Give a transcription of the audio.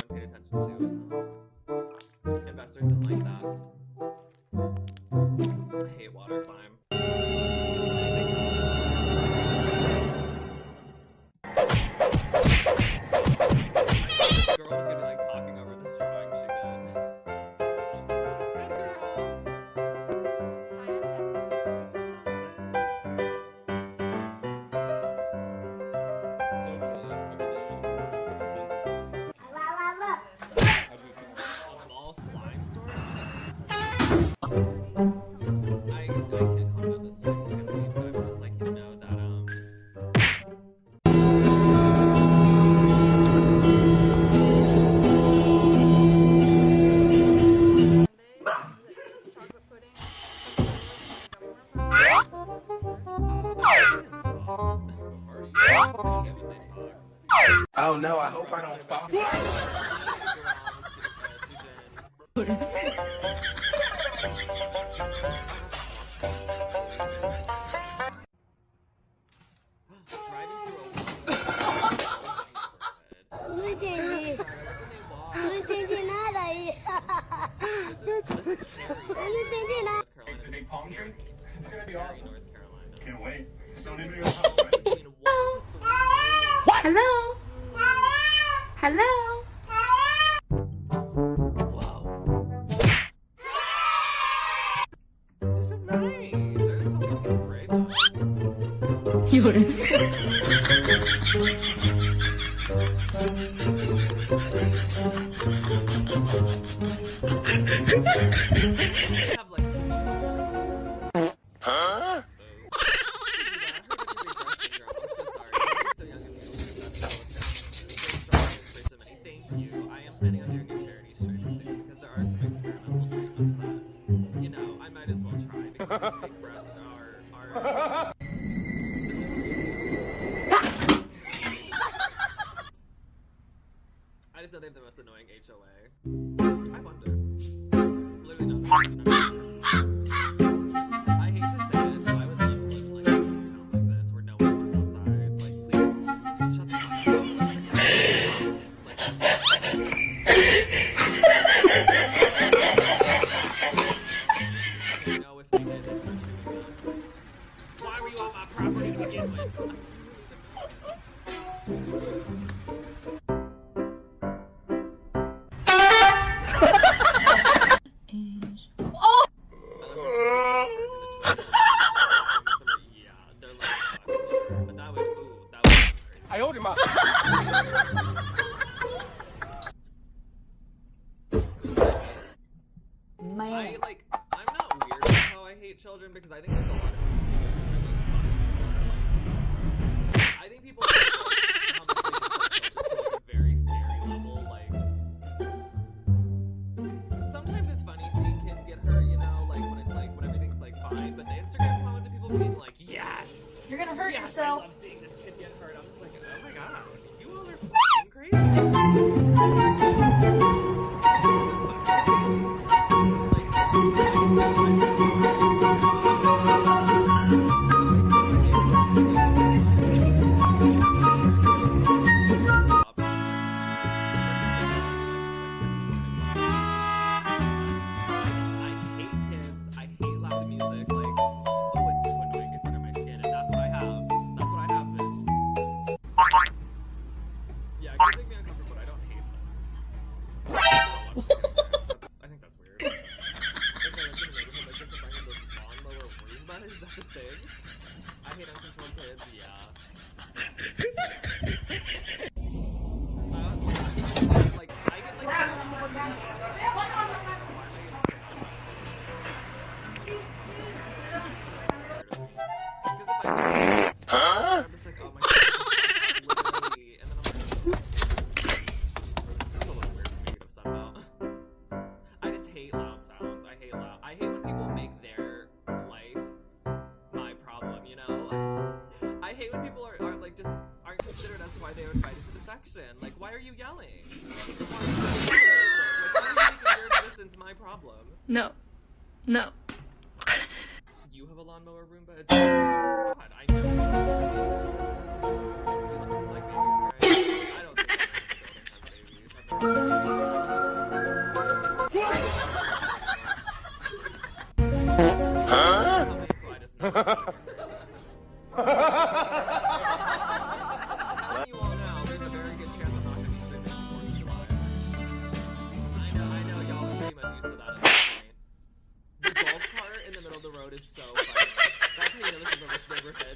Paid attention to. Investors didn't like that. I hate water slime. This girl was gonna be like talking over this drawing she did. What's that girl? A mall slime store? I can't comment on this story, but I would just like you to know that chocolate pudding. Oh no, I hope I don't fall. No entendi. Não entendi nada aí. Eu não entendi nada. It's a big palm tree. It's gonna be awesome. North Carolina. Can't wait. Don't need to go home. Hello. Hello. This is nice. There's a fucking great one. Have like huh? Thank you. I am planning on doing a charity stream soon because there are some experimental treatments that, you know, I might as well try because big breasts are I just know they have the most annoying HOA. I wonder. Literally not. I hate to say it, but I would love to live in like a ghost town like this where no one comes outside. Like, please shut the fuck up. You know, if they did, they'd start shooting me. Why were you on my property to begin with? I owed him up. I like. I'm not weird about how I hate children because I think there's a lot of people who really fun. I think people take how much they hate children to a very scary level. Like, sometimes it's funny seeing kids get hurt, you know, like when everything's like fine. But the Instagram comments of people being like, "Yes, You're gonna hurt yes, yourself. I love seeing this kid get hurt." I'm just like, oh my god, you all are fucking crazy. Yeah, it can make me uncomfortable, but I don't hate them. I think that's weird. If I lived in a neighborhood like this and bring in those lawnmower Roombas, that's a thing. I hate uncontrolled kids, yeah. Like, I get like I'm just like, oh my god, literally, and then I'm like, that's a little weird for me to get upset about. I just hate loud sounds. I hate when people make their life my problem, you know? I hate when people are like, just aren't considered as to why they were invited to the section. Like, why are you yelling? Like, why are you making your existence my problem? No. No. You have a lawnmower Roomba? God, I know. You look just like babies, right? so funny.